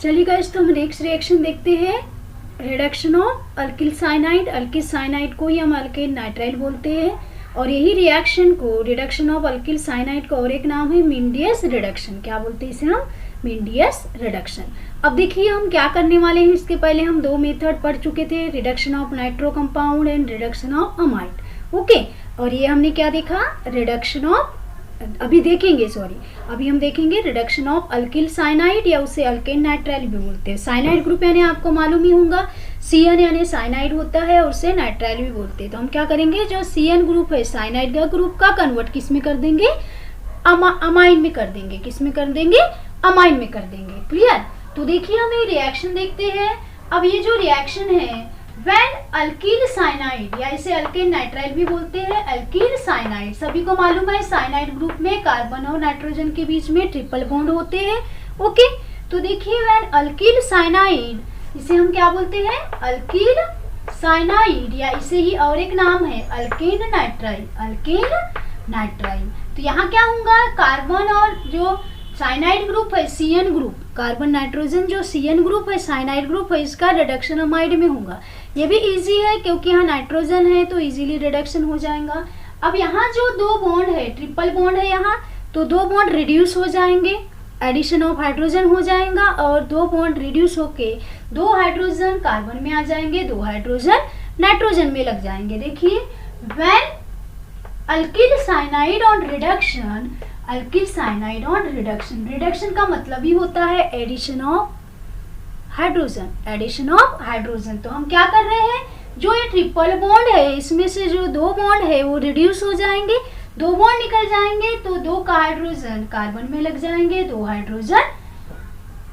चलिए गाइस, तो हम नेक्स्ट रिएक्शन देखते हैं। Reduction of alkyl cyanide. Alkyl cyanide को ही हम अल्केन नाइट्राइल बोलते हैं और यही रिएक्शन को, रिडक्शन ऑफ अल्किल साइनाइड का और एक नाम है मीनडियस रिडक्शन। क्या बोलते हैं इसे हम? मीनडियस रिडक्शन। अब देखिए हम क्या करने वाले हैं। इसके पहले हम दो मेथड पढ़ चुके थे, reduction of nitro compound and reduction of amide. Okay, और ये हमने क्या देखा? रिडक्शन ऑफ, अभी देखेंगे, सॉरी, अभी हम देखेंगे रिडक्शन ऑफ अल्किल साइनाइड या उसे अल्केन नाइट्राइल भी बोलते हैं। साइनाइड ग्रुप यानी आपको मालूम ही होगा CN यानी साइनाइड होता है और उसे नाइट्राइल भी बोलते हैं। तो हम क्या करेंगे, जो CN ग्रुप है साइनाइड का ग्रुप का कन्वर्ट किस में कर देंगे? अमाइन में कर देंगे। किस में कर देंगे? अमाइन में कर देंगे। क्लियर? तो देखिए हम ये रिएक्शन देखते हैं। अब ये जो रिएक्शन है, व्हेन अल्किल साइनाइड या इसे अल्केन नाइट्राइल भी बोलते हैं, अल्किल साइनाइड, सभी को मालूम है साइनाइड ग्रुप में कार्बन और नाइट्रोजन के बीच में ट्रिपल बॉन्ड होते हैं। ओके, तो देखिए व्हेन अल्किल साइनाइड, इसे हम क्या बोलते हैं? अल्किल साइनाइड या इसे ही और एक नाम है अल्केन नाइट्राइल। अल्केन नाइट्राइल, तो यहाँ क्या होगा? कार्बन और जो साइनाइड ग्रुप है CN ग्रुप, कार्बन नाइट्रोजन जो CN ग्रुप है साइनाइड ग्रुप है, इसका रिडक्शन अमाइड में होगा। ये भी इजी है क्योंकि यहाँ नाइट्रोजन है तो इजीली रिडक्शन हो जाएगा। अब यहाँ जो दो बॉन्ड है, ट्रिपल बॉन्ड है यहाँ, तो दो बॉन्ड रिड्यूस हो जाएंगे, एडिशन ऑफ हाइड्रोजन हो जाएगा और दो बॉन्ड रिड्यूस होके दो हाइड्रोजन कार्बन में आ जाएंगे, दो हाइड्रोजन नाइट्रोजन में लग जाएंगे। देखिए when alkyl cyanide on reduction, alkyl cyanide on reduction, reduction का मतलब ही होता है addition of hydrogen, addition of hydrogen. तो हम क्या कर रहे हैं, जो ये ट्रिपल बॉन्ड है इसमें से जो दो बॉन्ड है वो रिड्यूस हो जाएंगे, दो बॉन्ड निकल जाएंगे तो दो का हाइड्रोजन कार्बन में लग जाएंगे, दो हाइड्रोजन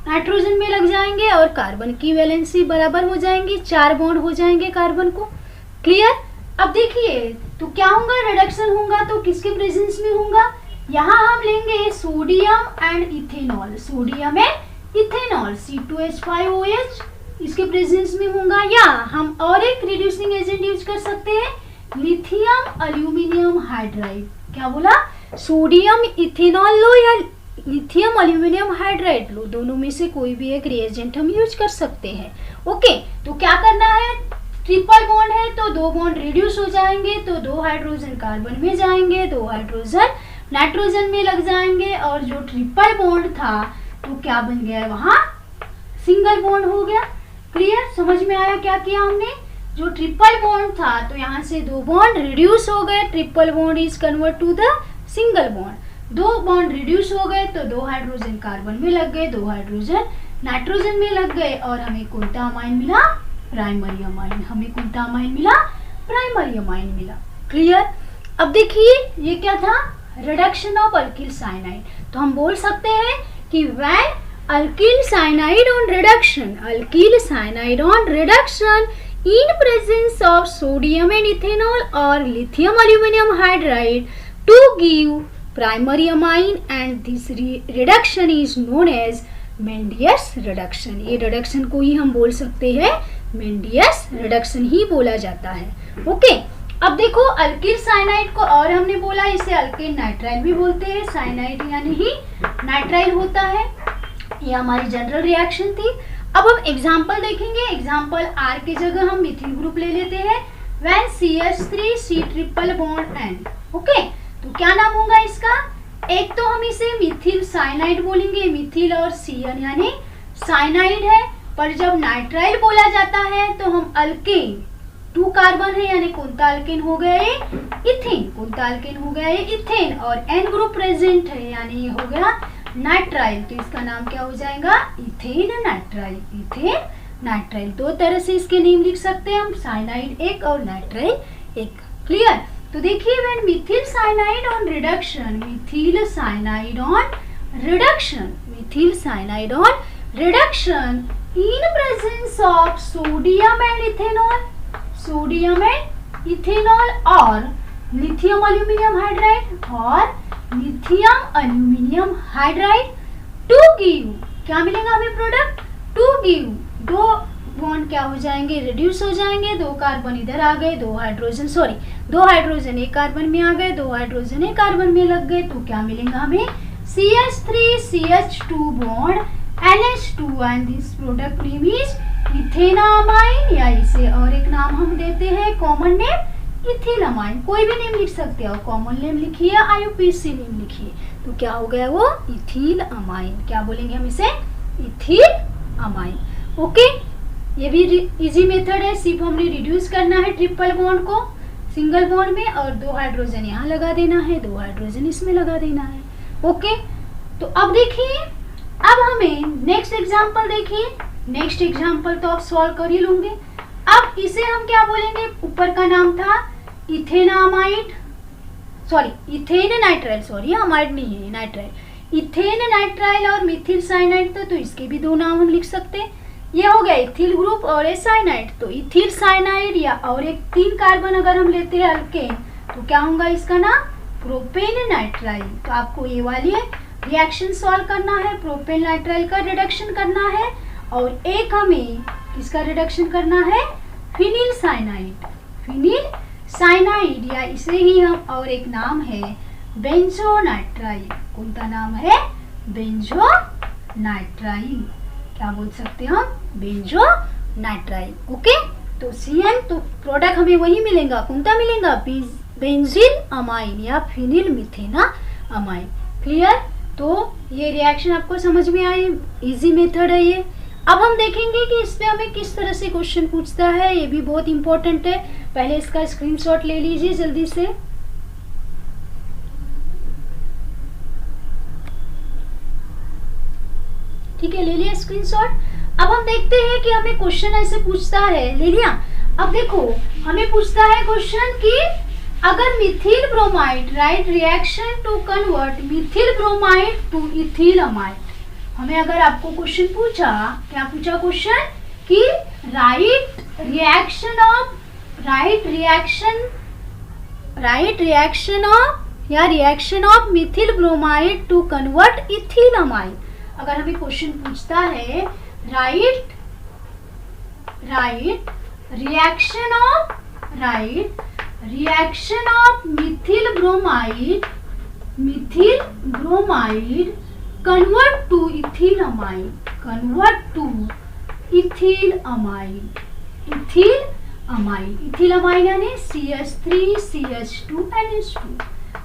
नाइट्रोजन में लग जाएंगे और कार्बन की वैलेंसी बराबर हो जाएंगी, चार बॉन्ड हो जाएंगे कार्बन को। क्लियर? अब देखिए तो क्या होगा, रिडक्शन होगा तो किसके प्रेजेंस में होगा? यहाँ हम लेंगे sodium and ethanol, sodium and ethanol C2H5OH इसके प्रेजेंस में होगा। या हम और एक रिड्यूसिंग एजेंट यूज कर सकते हैं, लिथियम एल्यूमिनियम हाइड्राइड। क्या बोला? सोडियम इथेनॉल लो या लिथियम एल्यूमिनियम हाइड्राइड लो, दोनों में से कोई भी एक रिएजेंट हम यूज कर सकते हैं। ओके, तो क्या करना है, ट्रिपल बॉन्ड है तो दो बॉन्ड रिड्यूस हो जाएंगे तो दो हाइड्रोजन कार्बन में जाएंगे, दो हाइड्रोजन नाइट्रोजन में लग जाएंगे और जो ट्रिपल बॉन्ड था तो क्या बन गया है, वहां सिंगल बॉन्ड हो गया। क्लियर? समझ में आया क्या किया हमने? जो ट्रिपल बॉन्ड था तो यहाँ से दो बॉन्ड रिड्यूस हो गए, triple bond is convert to the single bond. दो बॉन्ड रिड्यूस हो गए तो दो हाइड्रोजन कार्बन में लग गए, दो हाइड्रोजन नाइट्रोजन में लग गए और हमें कौन सा अमाइन मिला? Primary amine. हमें कौन सा अमाइन मिला? प्राइमरी अमाइन मिला। क्लियर? अब देखिए ये क्या था, रिडक्शन ऑफ अल्किल साइनाइड। तो हम बोल सकते हैं कि when alkyl cyanide on reduction, alkyl cyanide on reduction in presence of sodium and ethanol or lithium aluminum hydride to give primary amine, and this reduction is known as Mendius reduction। ये reduction को ही हम बोल सकते हैं Mendius reduction ही बोला जाता है। Okay, अब देखो अल्किल साइनाइड को और हमने बोला इसे अल्केन नाइट्राइल भी बोलते हैं, साइनाइड यानी ही नाइट्राइल होता है। ये हमारी जनरल रिएक्शन थी। अब हम एग्जाम्पल देखेंगे। एग्जाम्पल R की जगह हम मिथिल ग्रुप ले लेते हैं। When CH3 C triple bond N। Okay, तो क्या नाम होगा इसका? एक तो हम इसे मिथिल साइनाइड बोलेंगे, मिथिल और CN यानी साइनाइड है, पर जब नाइट्राइल बोला जाता है तो हम अल्केन, टू कार्बन है यानी कौन सा अल्केन हो गया ये? इथेन। कौन सा अल्केन हो गया ये? इथेन। और N ग्रुप प्रेजेंट है यानी ये हो गया नाइट्राइल, तो इसका नाम क्या हो जाएगा? Ethane nitrile. इथेन नाइट्राइल, दो तरह से इसके नेम लिख सकते हैं हम, साइनाइड एक और नाइट्राइल एक। क्लियर? तो देखिए when methyl cyanide on reduction, methyl cyanide on reduction, methyl cyanide on reduction in presence of sodium and ethanol, sodium and ethanol और लिथियम एल्यूमिनियम हाइड्राइड और lithium aluminium hydride to give, क्या मिलेगा हमें product? To give, दो bond क्या हो जाएंगे? Reduce हो जाएंगे, दो कार्बन इधर आ गए, दो हाइड्रोजन, सॉरी दो हाइड्रोजन एक कार्बन में आ गए, दो हाइड्रोजन एक कार्बन में लग गए, तो क्या मिलेगा हमें? CH3 CH2 bond NH2 and this product name is ethanamine, या इसे और एक नाम हम देते हैं कॉमन नेम इथिलामाइन। कोई भी नेम लिख सकते हो, कॉमन नेम लिखिए, IUPAC नेम लिखिए, तो क्या हो गया वो इथिलामाइन। क्या बोलेंगे हम इसे, इथिलामाइन। ओके, ये भी इजी मेथड है, सिर्फ हमने रिड्यूस करना है ट्रिपल बॉन्ड को सिंगल बॉन्ड में और 2 हाइड्रोजन यहाँ लगा देना है, 2 हाइड्रोजन इसमें लगा देना है। ओके, तो अब देखिए, अब हमें नेक्स्ट एग्जांपल देखिए। नेक्स्ट एग्जांपल तो आप सॉल्व कर ही लोगे। अब इसे हम क्या बोलेंगे, ऊपर का नाम था ethanamide, sorry ethane nitrile, sorry amide नहीं है नाइट्राइल, इथेन नाइट्राइल और मिथिल साइनाइड, तो इसके भी 2 नाम हम लिख सकते हैं। ये हो गया इथिल ग्रुप और ए साइनाइड, तो इथिल साइनाइड या और एक 3 कार्बन अगर हम लेते हैं अल्केन, तो क्या होगा इसका नाम प्रोपेन नाइट्राइल। तो आपको ये वाली रिएक्शन सॉल्व करना है, प्रोपेन नाइट्राइल का रिडक्शन करना है, और एक हमें किसका रिडक्शन करना है, फिनिल साइनाइड। फिनिल साइनाइड या इसे ही हम और एक नाम है बेंजोनाइट्राइल। कौन सा नाम है, बेंजोनाइट्राइल। क्या बोल सकते हैं हम, बेंजोनाइट्राइल। ओके, तो CN, तो प्रोडक्ट हमें वही मिलेगा, कौन सा मिलेगा, बेंजील अमाइन या फिनिल मिथेना अमाइन। क्लियर, तो ये रिएक्शन आपको समझ में आई, इजी मेथड है ये। अब हम देखेंगे कि इस पे हमें किस तरह से क्वेश्चन पूछता है, ये भी बहुत इंपॉर्टेंट है। पहले इसका स्क्रीनशॉट ले लीजिए जल्दी से। ठीक है, ले लिया स्क्रीनशॉट। अब हम देखते हैं कि हमें क्वेश्चन ऐसे पूछता है, ले लिया। अब देखो, हमें पूछता है क्वेश्चन कि अगर methyl bromide write reaction to convert methyl bromide to ethylamide. हमें अगर आपको क्वेश्चन पूछा, क्या पूछा क्वेश्चन, कि write reaction of methyl bromide to convert ethylamide. अगर हमें क्वेश्चन पूछता है write reaction of methyl bromide convert to ethylamide यानी CH3CH2NH2।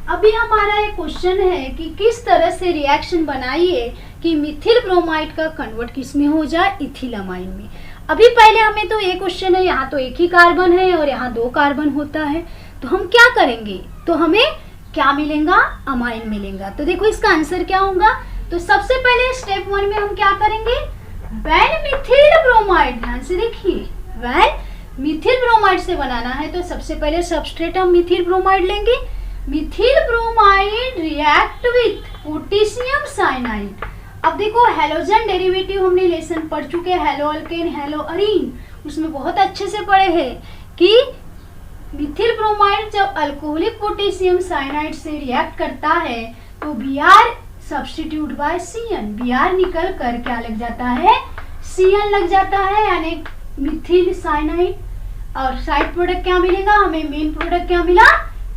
अभी हमारा एक क्वेश्चन है कि किस तरह से रिएक्शन बनाइए कि मिथिल ब्रोमाइड का कन्वर्ट किस में हो जाए, इथिलामाइन में। अभी पहले हमें तो ये क्वेश्चन है, यहाँ तो एक ही कार्बन है और यहाँ 2 कार्बन होता है, तो हम क्या करेंगे, तो हमें क्या मिलेगा, अमाइन मिलेगा। तो देखो इसका आंसर क्या होगा। तो सबसे पहले स्टेप 1 में हम क्या करेंगे, व्हेन मिथिल ब्रोमाइड, ध्यान से देखिए, व्हेन मिथिल ब्रोमाइड से बनाना है तो सबसे पहले सबस्ट्रेट हम मिथिल ब्रोमाइड लेंगे। Mithil bromide react with potassium cyanide. अब देखो हैलोजन डेरिवेटिव हमने लेसन पढ़ चुके हैं, हेलो अल्केन हेलो अरीन, उसमें बहुत अच्छे से पढ़े हैं कि मिथिल ब्रोमाइड जब अल्कोहलिक पोटेशियम साइनाइड से रिएक्ट करता है तो Br substitute by Cn, Br निकल कर क्या लग जाता है, Cn लग जाता है, यानी मिथिल साइनाइड। और साइड प्रोडक्ट क्या मिलेगा हमें, मेन प्रोडक्ट क्या मिला,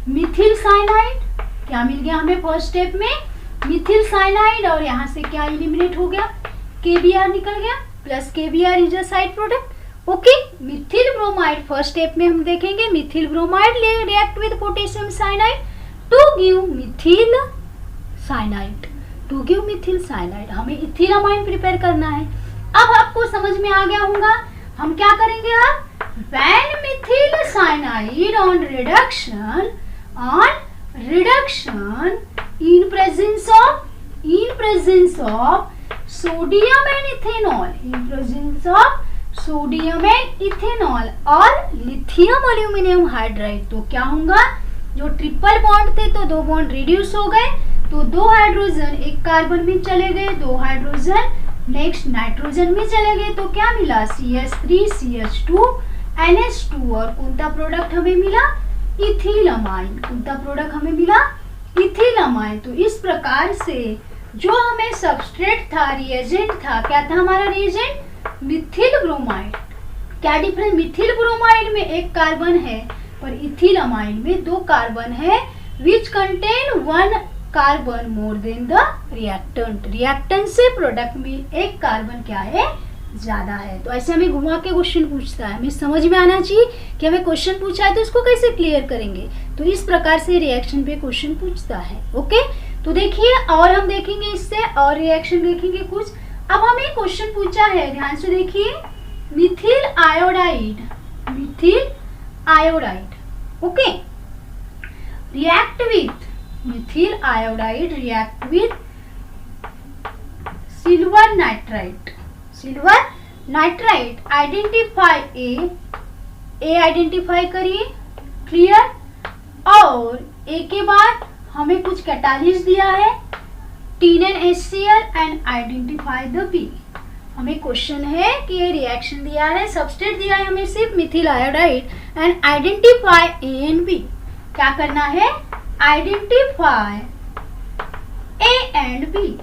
मिथिल साइनाइड। क्या मिल गया हमें फर्स्ट स्टेप में, मिथिल साइनाइड, और यहाँ से क्या एलिमिनेट हो गया, KBr निकल गया, plus KBr is a side product. Okay, methyl bromide first step में हम देखेंगे, methyl bromide react with potassium cyanide to give methyl cyanide. हमें इथिलामाइन प्रिपेयर करना है। अब आपको समझ में आ गया होगा, हम क्या करेंगे अब, when methyl cyanide on reduction in presence of sodium and ethanol और लिथियम एल्यूमिनियम हाइड्राइड, तो क्या होगा, जो ट्रिपल बॉन्ड थे तो 2 बॉन्ड रिड्यूस हो गए, तो 2 हाइड्रोजन एक कार्बन में चले गए, 2 हाइड्रोजन नेक्स्ट नाइट्रोजन में चले गए, तो क्या मिला, CH3CH2 NH2, और कौन सा प्रोडक्ट हमें मिला, इथिलामाइन। कौन सा प्रोडक्ट हमें मिला, इथिलामाइन। तो इस प्रकार से जो हमें सबस्ट्रेट था, रिएजेंट था, क्या था हमारा रिएजेंट, मिथिल ब्रोमाइड। क्या डिफरेंस, मिथिल ब्रोमाइड में 1 कार्बन है पर इथिलामाइन में 2 कार्बन है, which contain 1 carbon more than the reactant. Reactant से प्रोडक्ट में एक कार्बन क्या है, ज्यादा है। तो ऐसे हमें घुमा के क्वेश्चन पूछता है, हमें समझ में आना चाहिए कि हमें क्वेश्चन पूछा है तो इसको कैसे क्लियर करेंगे। तो इस प्रकार से रिएक्शन पे क्वेश्चन पूछता है। ओके, तो देखिए और हम देखेंगे इससे और रिएक्शन देखेंगे कुछ। अब हमें क्वेश्चन पूछा है, ध्यान से देखिए, Mithil iodide, Mithil iodide. Okay, react with Mithil iodide, react with silver nitrite, silver nitrite. Identify A identify करिए, क्लियर। और ए के बाद हमें कुछ कैटालिस्ट दिया है, TnNaCl and identify the B. हमें क्वेश्चन है कि ये रिएक्शन दिया है, सबस्ट्रेट दिया है हमें सिर्फ methyl iodide and identify A and B. क्या करना है, identify A and B,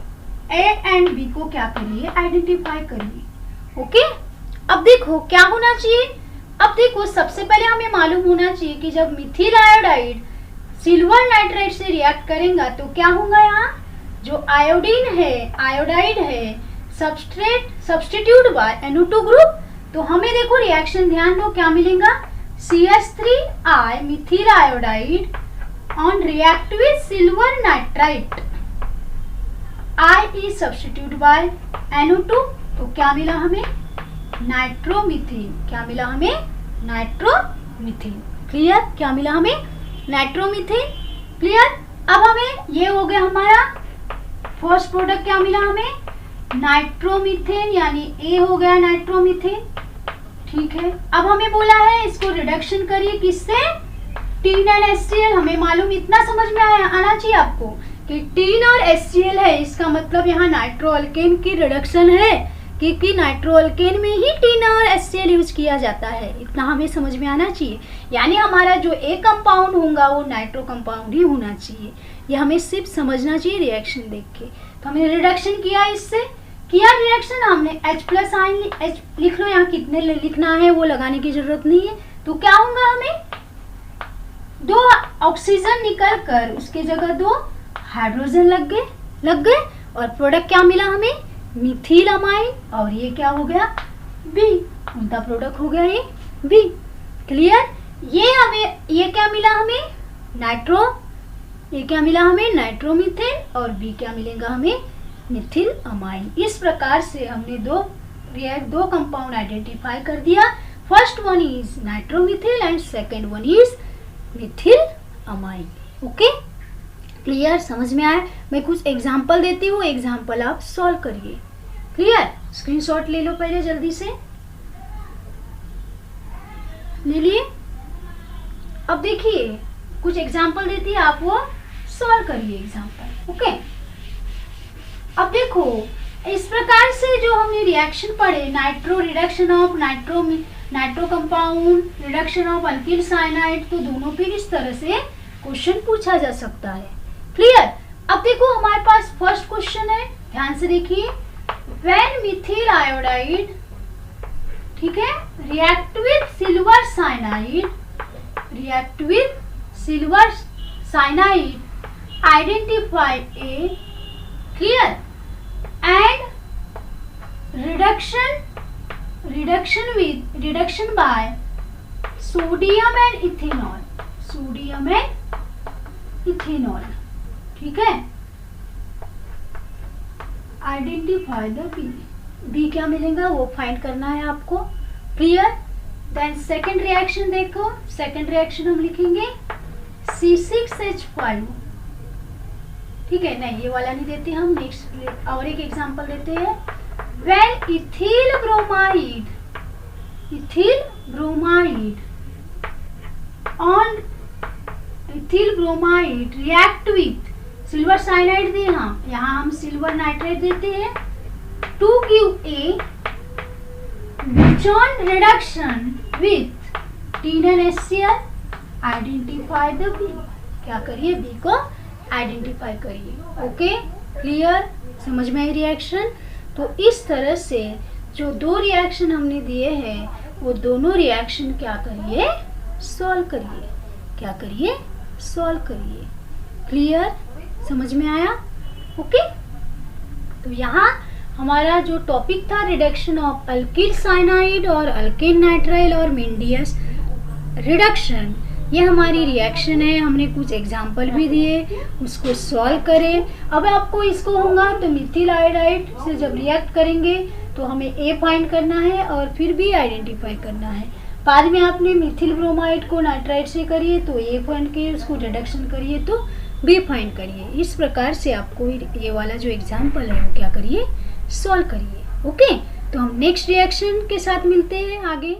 A and B को क्या करिए, आइडेंटिफाई करिए। ओके, अब देखो क्या होना चाहिए। अब देखो सबसे पहले हमें मालूम होना चाहिए कि जब मिथिल आयोडाइड सिल्वर नाइट्राइट से रिएक्ट करेगा तो क्या होगा, यहाँ जो आयोडीन है, आयोडाइड है, substrate substitute bye NO2 group. तो हमें देखो रिएक्शन ध्यान दो क्या मिलेगा, CH3I Mithil iodide on react with silver nitrite, I is substitute by NO2। तो क्या मिला हमें, नाइट्रोमीथेन। क्या मिला हमें, नाइट्रोमीथेन। क्लियर, क्या मिला हमें, नाइट्रोमीथेन। क्लियर। अब हमें ये हो गया हमारा फर्स्ट प्रोडक्ट, क्या मिला हमें, नाइट्रोमीथेन, यानी ए हो गया नाइट्रोमीथेन। ठीक है, अब हमें बोला है इसको रिडक्शन करिए किससे, TnNaCl। हमें मालूम इतना समझ में आना चाहिए आपको कि टीन और HCl है, इसका मतलब यहाँ नाइट्रोअल्केन की रिडक्शन है, क्योंकि नाइट्रोअल्केन में ही टीन और HCl यूज किया जाता है। इतना हमें समझ में आना चाहिए, यानी हमारा जो ए कंपाउंड होगा वो नाइट्रो कंपाउंड ही होना चाहिए। ये हमें सिर्फ समझना चाहिए रिएक्शन देख के। तो हमने रिडक्शन किया, इससे किया रिएक्शन, हमने H+ आयन H लिख लो, यहाँ कितने लिखना है वो लगाने की जरूरत नहीं है। तो क्या होगा, हमें 2 ऑक्सीजन निकल कर उसके जगह 2 हाइड्रोजन लग गए और प्रोडक्ट क्या मिला हमें, मिथिल अमाइन। और ये क्या हो गया, बी, उनका प्रोडक्ट हो गया ये बी। क्लियर। ये हमें ये क्या मिला हमें, ये क्या मिला हमें, नाइट्रोमीथेन, और बी क्या मिलेगा हमें, मिथिल अमाइन। इस प्रकार से हमने दो कंपाउंड आइडेंटिफाई कर दिया। First one is nitromethyl and second one is methyl amine. Okay, clear, समझ में आया। मैं कुछ एग्जाम्पल देती हूँ, एग्जाम्पल आप सॉल्व करिए। क्लियर, स्क्रीनशॉट ले लो पहले जल्दी से, ले लिए। अब देखिए कुछ एग्जाम्पल देती है, आप वो सॉल्व करिए एग्जाम्पल। ओके, अब देखो इस प्रकार से जो हमने रिएक्शन पढ़े, nitro reduction of nitro compound, reduction of alkyl cyanide, तो दोनों पे इस तरह से क्वेश्चन पूछा जा सकता है। क्लियर। अब देखो हमारे पास फर्स्ट क्वेश्चन है, ध्यान से देखिए, व्हेन मिथिल आयोडाइड, ठीक है, react with silver cyanide, react with silver cyanide, identify A, clear, and reduction by sodium and ethanol, sodium and ethanol. ठीक है, आइडेंटिफाई द बी, बी क्या मिलेगा वो फाइंड करना है आपको। क्लियर। देन सेकेंड रिएक्शन देखो, सेकेंड रिएक्शन हम लिखेंगे C6H5। ठीक है, नहीं ये वाला नहीं देते हम, नेक्स्ट और एक एग्जांपल देते हैं। When ethyl bromide react with silver cyanide दे, यहाँ हम सिल्वर नाइट्रेट देते हैं, to give A Boson reduction with TnNaCl, identify the B. क्या करिए, बी को आइडेंटिफाई करिए। ओके, क्लियर, समझ में आई रिएक्शन। तो इस तरह से जो दो रिएक्शन हमने दिए हैं वो दोनों रिएक्शन क्या करिए, सॉल्व करिए। क्या करिए, सॉल्व करिए। क्लियर, समझ में आया? ओके, तो यहाँ हमारा जो टॉपिक था रिडक्शन ऑफ अल्किल साइनाइड और अल्केन नाइट्राइल और मेंडियस रिडक्शन, ये हमारी रिएक्शन है। हमने कुछ एग्जाम्पल भी दिए, उसको सॉल्व करें। अब आपको इसको होगा तो मिथिल आयोडाइड से जब रिएक्ट करेंगे तो हमें ए फाइंड करना है और फिर बी आइडेंटिफाई करना है। बाद में आपने मिथिल ब्रोमाइड को नाइट्राइड से करिए तो ए फाइंड करिए, उसको रिडक्शन करिए तो बी फाइंड करिए। इस प्रकार से आपको ये वाला जो एग्जाम्पल है वो क्या करिए, सॉल्व करिए। ओके, तो हम नेक्स्ट रिएक्शन के साथ मिलते हैं आगे।